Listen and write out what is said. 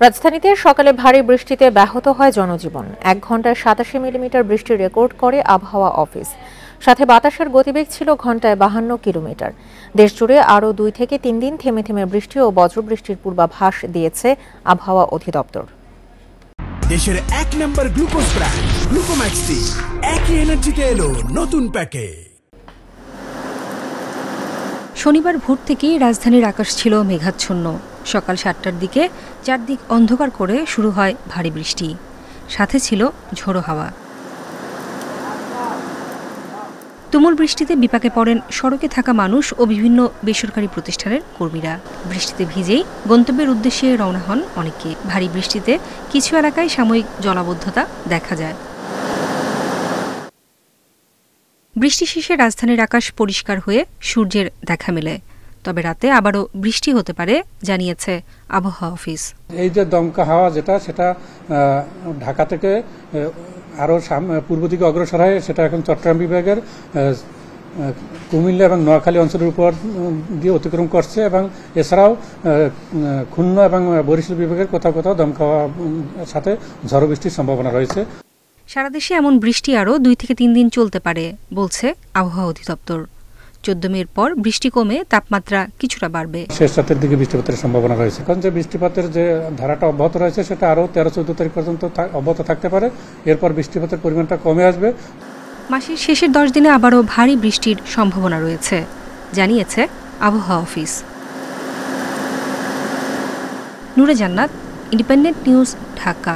রাজধানীতে সকালে ভারী বৃষ্টিতে ব্যাহত হয় জনজীবন। 1 ঘন্টায় 87 মিলিমিটার বৃষ্টি রেকর্ড করে আবহাওয়া অফিস। সাথে বাতাসের গতিবেগ ছিল ঘন্টায় 52 কিলোমিটার। দেশজুড়ে আরও 2 থেকে 3 দিন থেমে থেমে বৃষ্টি ও বজ্রবৃষ্টির পূর্বাভাস দিয়েছে আবহাওয়া অধিদপ্তর। দেশের 1 নম্বর গ্লুকোজ ব্র্যান্ড গ্লুকোম্যাক্স টি একই এনার্জিতে এলো নতুন প্যাকে। শনিবার ভোর থেকেই রাজধানীর আকাশ ছিল মেঘাচ্ছন্ন। সকাল 7টার দিকে চারদিক অন্ধকার করে শুরু হয় ভারী বৃষ্টি, সাথে ছিল ঝোড়ো হাওয়া। তুমুল বৃষ্টিতে বিপাকে পড়েন সড়কে থাকা মানুষ ও বিভিন্ন বেসরকারি প্রতিষ্ঠানের কর্মীরা। বৃষ্টিতে ভিজেই গন্তব্যের উদ্দেশ্যে রওনা হন অনেকে। ভারী বৃষ্টিতে কিছু এলাকায় সাময়িক জলাবদ্ধতা দেখা যায়। বৃষ্টি শেষে রাজধানীর আকাশ পরিষ্কার হয়ে সূর্যের দেখা মেলে, তবে রাতে আবারও বৃষ্টি হতে পারে জানিয়েছে আবহাওয়া অফিস। এই যে দমকা হাওয়া সেটা ঢাকা থেকে আরো পূর্ব দিকে অগ্রসর হয়, সেটা এখন চট্টগ্রাম বিভাগের কুমিল্লা এবং নোয়াখালী অঞ্চলের উপর দিয়ে অতিক্রম করছে এবং এছাড়াও খুলনা এবং বরিশাল বিভাগের কোথাও কোথাও দমকা হাওয়ার সাথে ঝড়ো বৃষ্টির সম্ভাবনা রয়েছে। সারা দেশে এমন বৃষ্টি আরও 2 থেকে 3 দিন চলতে পারে বলছে আবহাওয়া অধিদপ্তর। 14 মের পর বৃষ্টি কমে তাপমাত্রা কিছুটা বাড়বে। শেষ রাতের দিকে বৃষ্টিপাতের সম্ভাবনা রয়েছে, কারণ যে বৃষ্টিপাতের যে ধারাটা অব্যাহত রয়েছে সেটা আরও 13-14 তারিখ পর্যন্ত অব্যাহত থাকতে পারে। এরপর বৃষ্টিপাতের পরিমাণটা কমে আসবে। মাসের শেষের 10 দিনে আবারও ভারী বৃষ্টির সম্ভাবনা রয়েছে জানিয়েছে আবহাওয়া অফিস। নূরে জান্নাত, ইন্ডিপেন্ডেন্ট নিউজ, ঢাকা।